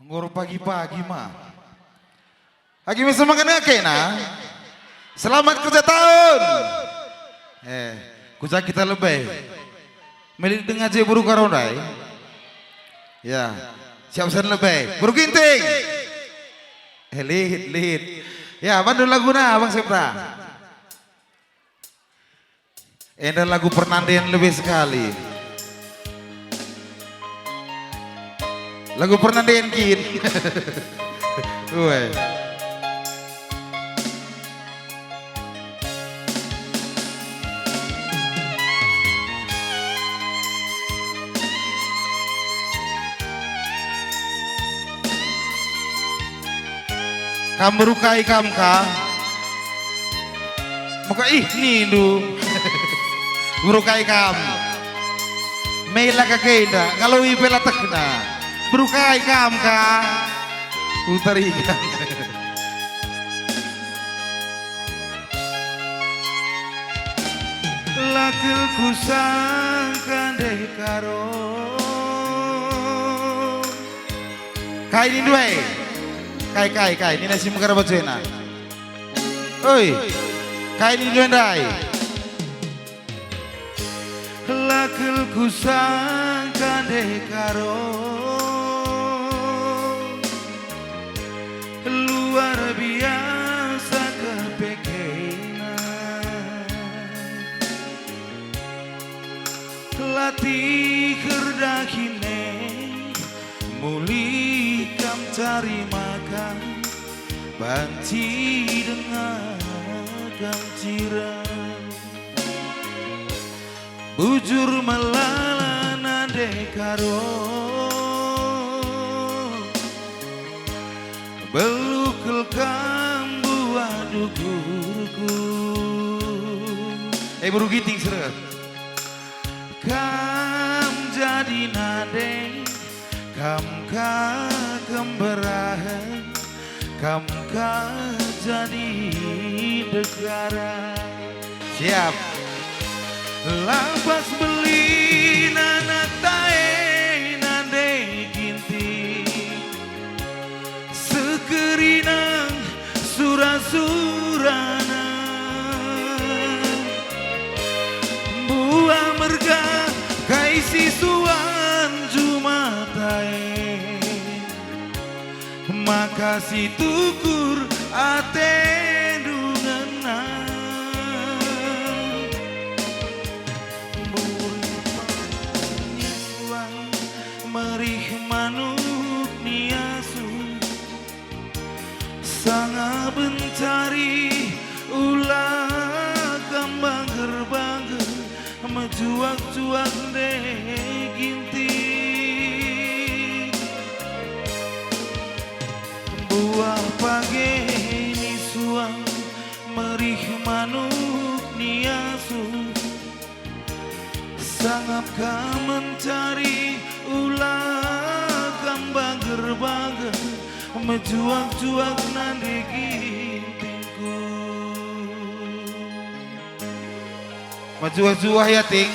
Ngor pagi-pagi mah. Lagi bisa makan na. Selamat kerja tahun. Kuca kita lebih. Milik dengan aja buru karondai. Ya, siap-siap lebih. Buru ginting. Lihit. Ya, bantu lagu na Bang Sepra. Ada lagu Pernandian lebih sekali. Lagu Pernandian kin. Woi. Kam berukai kam ka. Muka nih du. Berukai kam. Mela kakenda kalau ipela tekna. Berukai kam ka. Utarikan. Lakil kusangkan deh karo. Kai ini dua. Kai, ini nasi mekar bacena. Oi, kai ini dua ndai. Lakil kusangkan deh karo. Luar biasa kepekenan. Latih kerdahine muli kam cari makan banci dengan ganciran bujur melalana dekaro belukel kambu adugurku buru giting seret kam jadi nade kam ka kemberahan kam ka jadi negara siap lapas beli nanak tae nande ginti sekerinang surah-surana buah merga kai sisuan jumatai makasih tukur ate dungenang merih manuk niasu sanga bencari ulah kambang gerbangger mejuak-juak deh ginti buah pagi nisuang merih manuk niasu sangap ka mencari ulah kambang gerbaga mejuak-juak nande gintingku mejuak-juak ya ting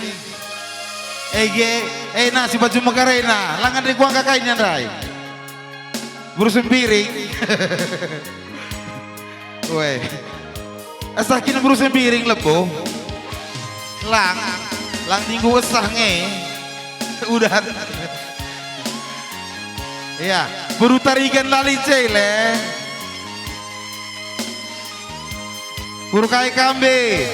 si baju mekarena langan di kuang kakaknya ndai berusun piring weh asakin berusun piring lepo lang tinggu esah nge udah iya baru tarikan lali cele baru kai kambe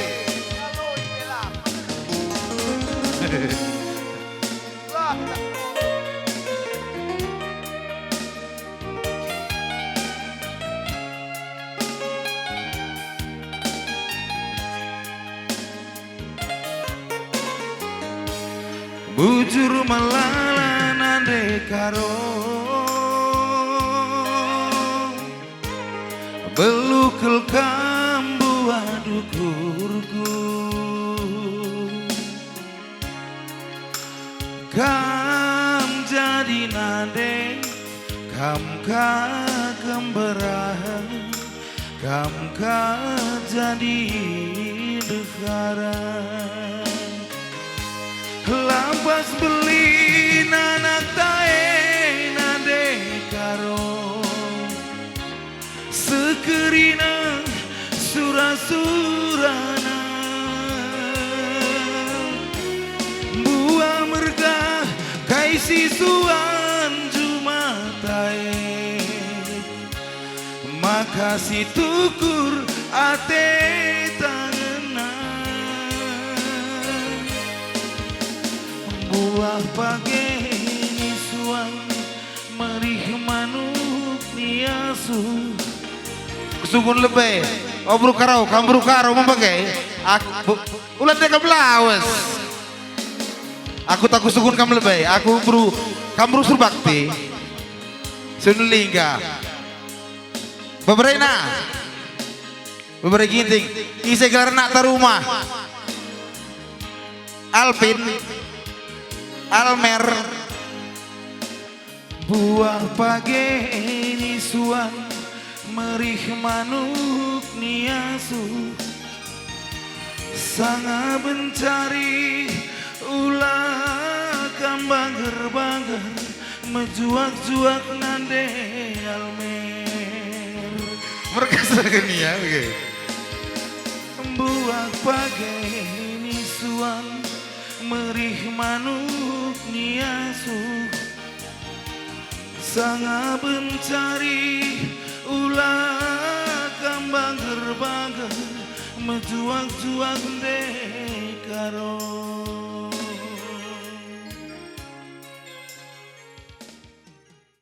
bujur melalana dekaro belukel kambu adukurku kam jadi nade kam ka kemberahan kam ka jadi negara lapas beli nanak tae nade karo kasih tukur ate tangenan buah pagi nisuan merih manuk niasu kesugun lebih obru karau kambru karo memakai aku ulat deka belawes aku tak kusugun kam lebih aku bru kambru surbakti sunlingga beberena beberapa ginting isi gelar nak tarumah Alpin Almer buah pagi nisuan merih manuk niasu sanga bencari ulah kambangger-bangger mejuak-juak nande Almer mereka segini ya okay. Buah pagi nisuan merih manuk niasu sanga bencari ulah kambangger-bangger mejuak-juak dekaro